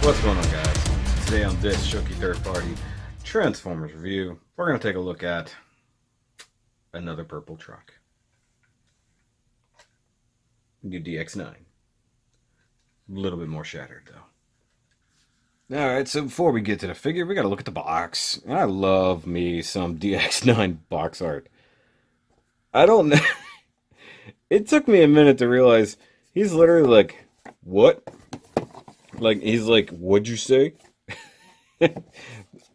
What's going on, guys? Today on this Shoky third-party Transformers review, we're going to take a look at another purple truck. New DX9. A little bit more shattered, though. Alright, so before we get to the figure, we got to look at the box. I love me some DX9 box art. I don't know. It took me a minute to realize he's literally like, what? Like, he's like, what'd you say?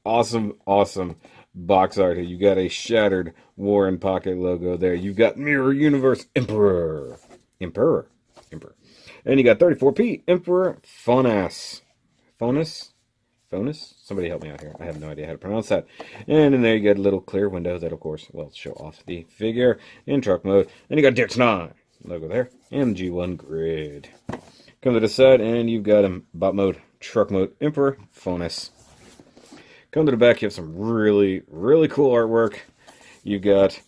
Awesome box art here. You got a shattered War and Pocket logo there. You've got Mirror Universe Emperor. And you got 34P Emperor Phonas. Phonas? Somebody help me out here. I have no idea how to pronounce that. And in there you got a little clear window that, of course, will show off the figure in truck mode. And you got DX9 logo there. And G1 grid. Come to the side, and you've got him bot mode, truck mode, Emperor Phonas. Come to the back, you have some really cool artwork. You got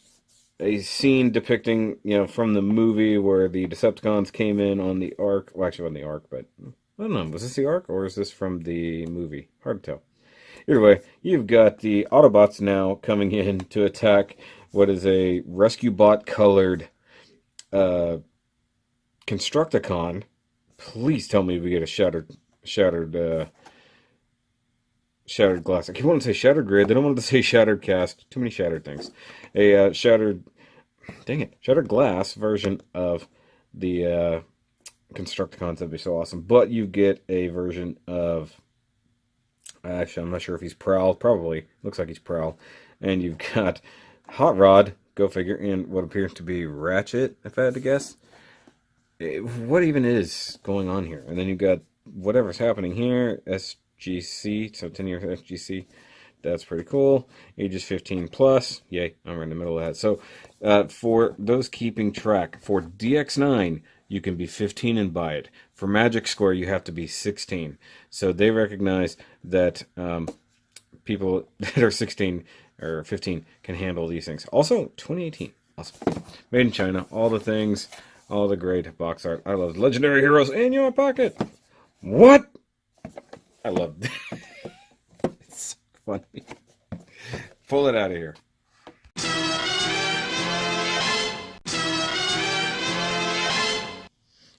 a scene depicting, from the movie where the Decepticons came in on the Ark. Well, actually, on the Ark, but I don't know. Was this the Ark, or is this from the movie? Hard to tell. Either way, you've got the Autobots now coming in to attack what is a rescue bot colored Constructicon. Please tell me we get a shattered glass. I keep wanting to say shattered grid. They don't want to say shattered cast. Too many shattered things. A shattered glass version of the Constructicons. That'd be so awesome. But you get a version of, actually, I'm not sure if he's Prowl. Probably looks like he's Prowl. And you've got Hot Rod. Go figure. And what appears to be Ratchet, if I had to guess. What even is going on here? And then you've got whatever's happening here, SGC, so 10 years SGC. That's pretty cool. Ages 15 plus. Yay, I'm right in the middle of that. So for those keeping track, for DX9, you can be 15 and buy it. For Magic Square, you have to be 16. So they recognize that people that are 16 or 15 can handle these things. Also, 2018. Awesome. Made in China. All the things. All the great box art. I love Legendary Heroes in your pocket. What? I love that. It's so funny. Pull it out of here.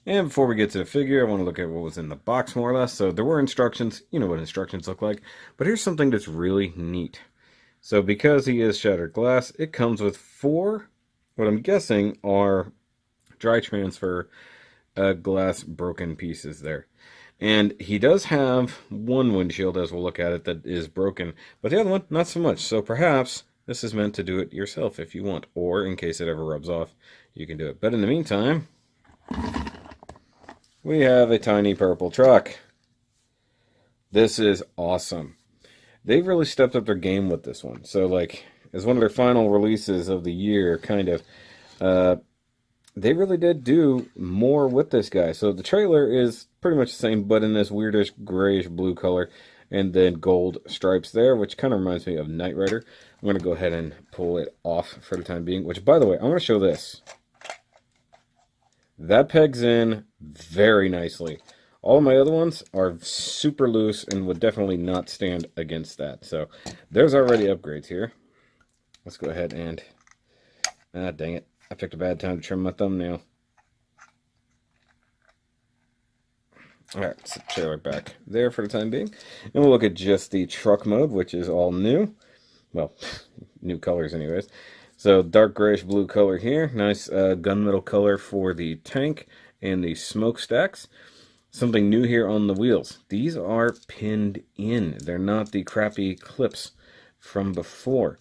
And before we get to the figure, I want to look at what was in the box more or less. So there were instructions. You know what instructions look like. But here's something that's really neat. So because he is shattered glass, it comes with 4, what I'm guessing are dry transfer glass broken pieces there. And he does have one windshield, as we'll look at it, that is broken, but the other one, not so much. So perhaps this is meant to do it yourself if you want, or in case it ever rubs off, you can do it. But in the meantime, we have a tiny purple truck. This is awesome. They've really stepped up their game with this one. So, like, as one of their final releases of the year, kind of, they really did do more with this guy. So the trailer is pretty much the same, but in this weirdish grayish blue color, and then gold stripes there, which kind of reminds me of Knight Rider. I'm going to go ahead and pull it off for the time being, which, by the way, I'm going to show this. That pegs in very nicely. All of my other ones are super loose and would definitely not stand against that. So there's already upgrades here. Let's go ahead and... dang it. I picked a bad time to trim my thumbnail. Alright, so trailer back there for the time being. And we'll look at just the truck mode, which is all new. Well, new colors anyways. So dark grayish blue color here. Nice gunmetal color for the tank and the smokestacks. Something new here on the wheels. These are pinned in. They're not the crappy clips from before.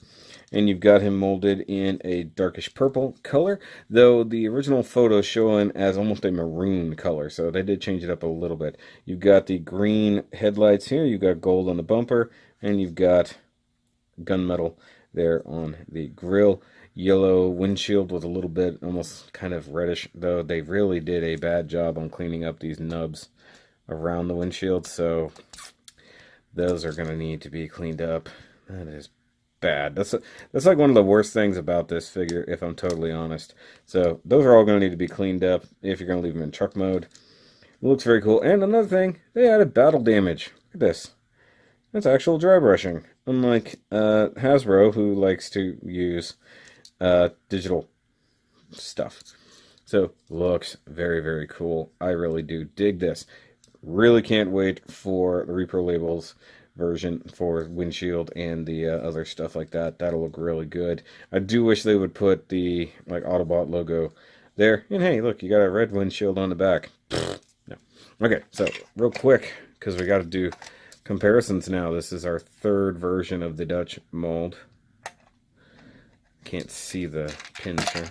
And you've got him molded in a darkish purple color, though the original photo showing as almost a maroon color, so they did change it up a little bit. You've got the green headlights here, you've got gold on the bumper, and you've got gunmetal there on the grill. Yellow windshield with a little bit, almost kind of reddish, though they really did a bad job on cleaning up these nubs around the windshield, so those are going to need to be cleaned up. That is bad. That's like one of the worst things about this figure, if I'm totally honest. So those are all going to need to be cleaned up if you're going to leave them in truck mode. looks very cool. And another thing, they added battle damage. Look at this. That's actual dry brushing. Unlike Hasbro, who likes to use digital stuff. So, looks very, very cool. I really do dig this. Really can't wait for the Repro Labels version for windshield and the other stuff like that. That'll look really good. I do wish they would put the like Autobot logo there. And hey, look, you got a red windshield on the back. No. Okay, so real quick, because we got to do comparisons now. This is our third version of the Dutch mold. Can't see the pins here.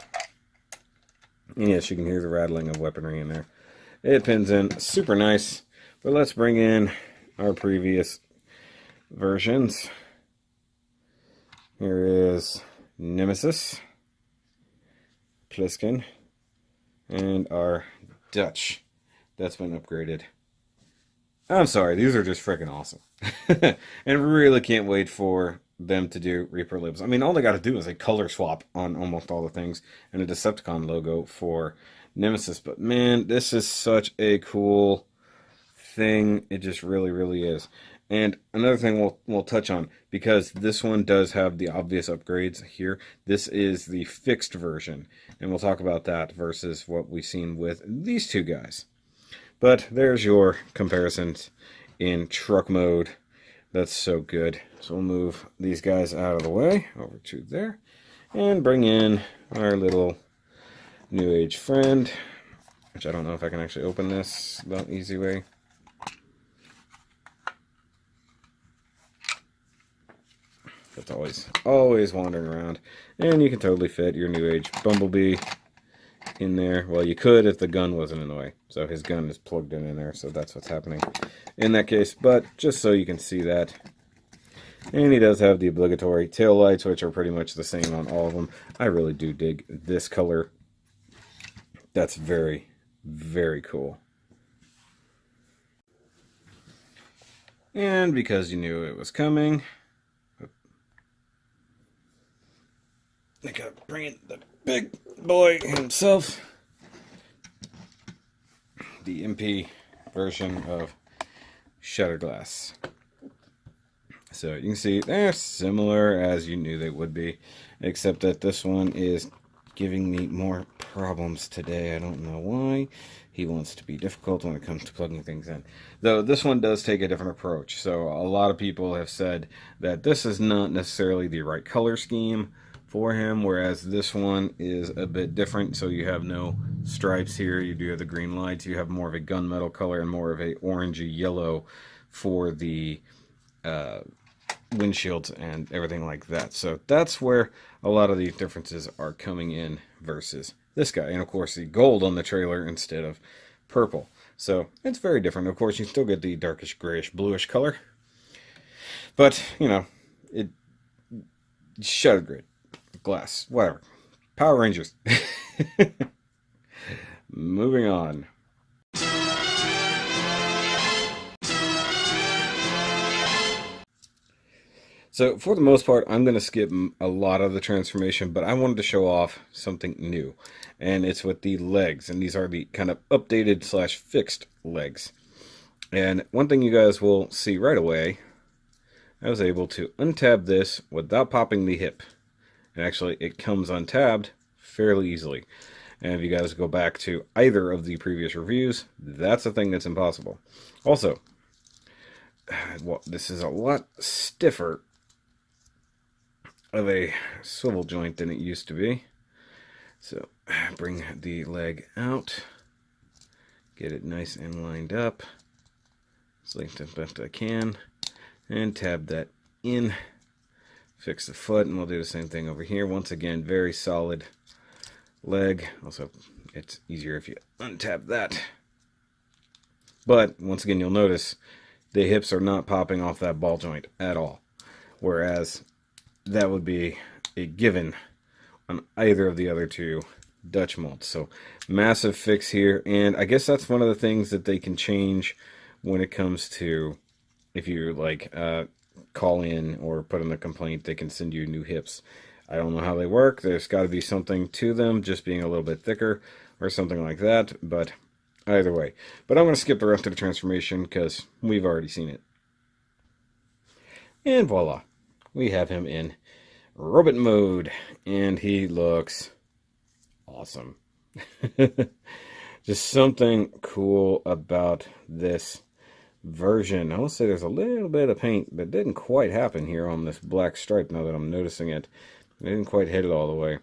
And yes, you can hear the rattling of weaponry in there. It pins in super nice. But let's bring in our previous versions. Here is Nemesis, Pliskin, and our Dutch. That's been upgraded. I'm sorry, these are just freaking awesome. And really can't wait for them to do Reaper Labels. I mean, all they got to do is a color swap on almost all the things and a Decepticon logo for Nemesis. But man, this is such a cool thing. It just really, really is. And another thing we'll touch on, because this one does have the obvious upgrades here. This is the fixed version, and we'll talk about that versus what we've seen with these two guys. But there's your comparisons in truck mode. That's so good. So we'll move these guys out of the way, over to there, and bring in our little New Age friend, which I don't know if I can actually open this the easy way. That's always wandering around. And you can totally fit your New Age Bumblebee in there. Well, you could if the gun wasn't in the way. So his gun is plugged in there, so that's what's happening in that case. But just so you can see that. And he does have the obligatory tail lights, which are pretty much the same on all of them. I really do dig this color. That's very, very cool. And because you knew it was coming, I gotta bring in the big boy himself. The MP version of Shattered Glass. So you can see they're similar as you knew they would be, except that this one is giving me more problems today. I don't know why. He wants to be difficult when it comes to plugging things in. Though this one does take a different approach. So a lot of people have said that this is not necessarily the right color scheme for him, whereas this one is a bit different. So you have no stripes here. You do have the green lights. You have more of a gunmetal color and more of a orangey yellow for the windshields and everything like that. So that's where a lot of these differences are coming in versus this guy. And of course the gold on the trailer instead of purple. So it's very different. Of course you still get the darkish grayish bluish color. But, you know, it Shattered Grid, Glass, whatever. Power Rangers. Moving on. So for the most part, I'm going to skip a lot of the transformation, but I wanted to show off something new. And it's with the legs. And these are the kind of updated / fixed legs. And one thing you guys will see right away, I was able to untab this without popping the hip. And actually, it comes untabbed fairly easily. And if you guys go back to either of the previous reviews, that's a thing that's impossible. Also, well, this is a lot stiffer of a swivel joint than it used to be. So bring the leg out, get it nice and lined up, as linked as best I can, and tab that in, fix the foot, and we'll do the same thing over here. Once again, very solid leg. Also, it's easier if you untab that. But once again, you'll notice the hips are not popping off that ball joint at all, whereas that would be a given on either of the other two Dutch molds. So massive fix here, and I guess that's one of the things that they can change when it comes to, if you like call in or put in a complaint, they can send you new hips. I don't know how they work. There's got to be something to them, just being a little bit thicker or something like that, but either way. But I'm going to skip the rest of the transformation because we've already seen it. And voila, we have him in robot mode, and he looks awesome. Just something cool about this version. I will say there's a little bit of paint that didn't quite happen here on this black stripe now that I'm noticing it. It didn't quite hit it all the way.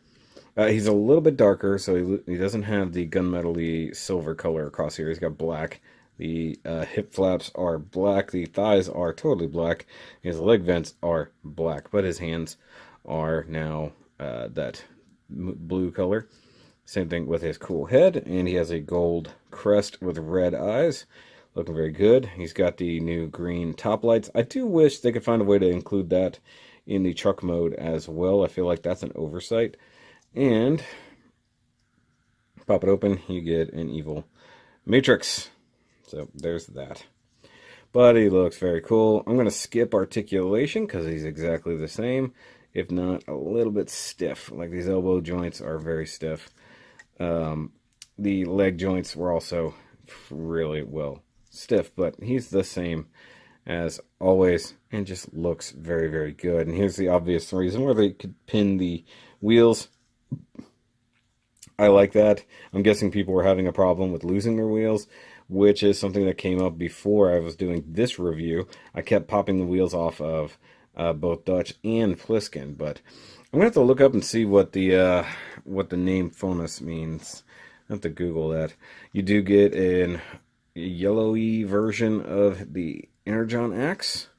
He's a little bit darker, so he doesn't have the gunmetal-y silver color across here. He's got black. The hip flaps are black. The thighs are totally black. His leg vents are black, but his hands are now that blue color. Same thing with his cool head, and he has a gold crest with red eyes. Looking very good. He's got the new green top lights. I do wish they could find a way to include that in the truck mode as well. I feel like that's an oversight. And pop it open, you get an evil Matrix. So there's that. But he looks very cool. I'm going to skip articulation because he's exactly the same, if not a little bit stiff. Like these elbow joints are very stiff. The leg joints were also really well stiff, but he's the same as always and just looks very, very good. And here's the obvious reason where they could pin the wheels. I like that. I'm guessing people were having a problem with losing their wheels, which is something that came up before I was doing this review. I kept popping the wheels off of both Dutch and Pliskin, but I'm gonna have to look up and see what the name Phonas means. I have to Google that. You do get a yellowy version of the Energon axe,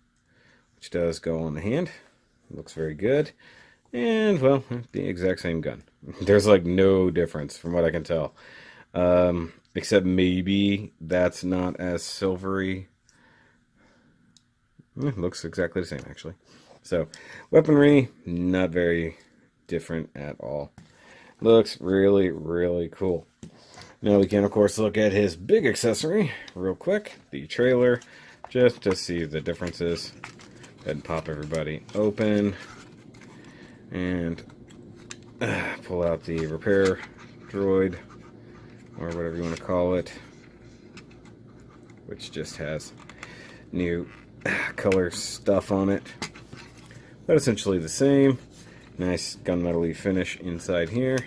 which does go on the hand. Looks very good. And, well, the exact same gun. There's, like, no difference from what I can tell. Except maybe that's not as silvery. Looks exactly the same, actually. So, weaponry, not very different at all. Looks really, really cool. Now we can, of course, look at his big accessory real quick. The trailer, just to see the differences. Go ahead and pop everybody open. And pull out the repair droid, or whatever you want to call it, which just has new color stuff on it, but essentially the same. Nice gunmetal-y finish inside here.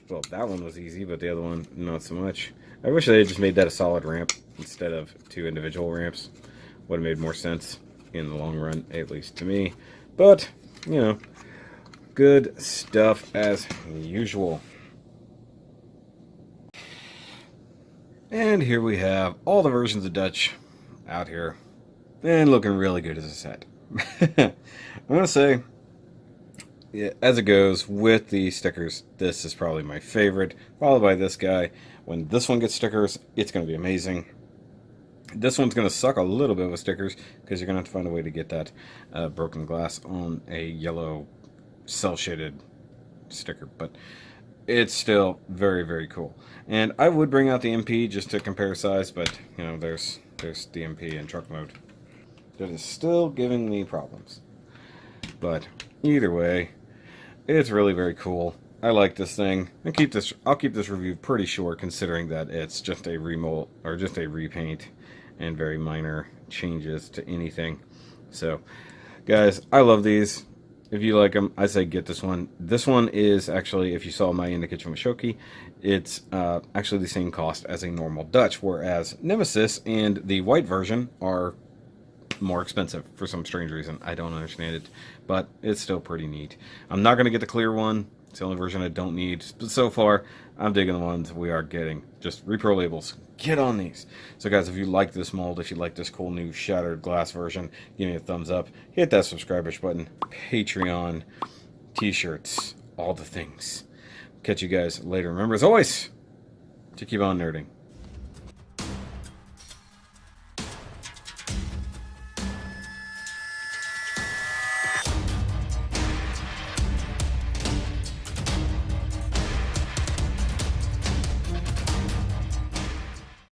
Well, that one was easy, but the other one, not so much. I wish they had just made that a solid ramp instead of two individual ramps. Would have made more sense in the long run, at least to me. But, you know, good stuff as usual. And here we have all the versions of Dutch out here. And looking really good as a set. I'm going to say, yeah, as it goes with the stickers, this is probably my favorite. Followed by this guy. When this one gets stickers, it's going to be amazing. This one's going to suck a little bit with stickers because you're going to have to find a way to get that broken glass on a yellow cel-shaded sticker. But it's still very, very cool. And I would bring out the MP just to compare size, but, you know, there's the MP in truck mode. That is still giving me problems. But either way, it's really very cool. I like this thing. I'll keep this review pretty short considering that it's just a remold or just a repaint and very minor changes to anything. So, guys, I love these. If you like them, I say get this one. This one is actually, if you saw my In the Kitchen with Shoky, it's actually the same cost as a normal Dutch, whereas Nemesis and the white version are more expensive for some strange reason. I don't understand it, but it's still pretty neat. I'm not going to get the clear one. It's the only version I don't need. But so far, I'm digging the ones we are getting. Just repro labels. Get on these. So guys, if you like this mold, if you like this cool new shattered glass version, give me a thumbs up. Hit that subscribe button. Patreon, t-shirts, all the things. Catch you guys later. Remember, as always, to keep on nerding.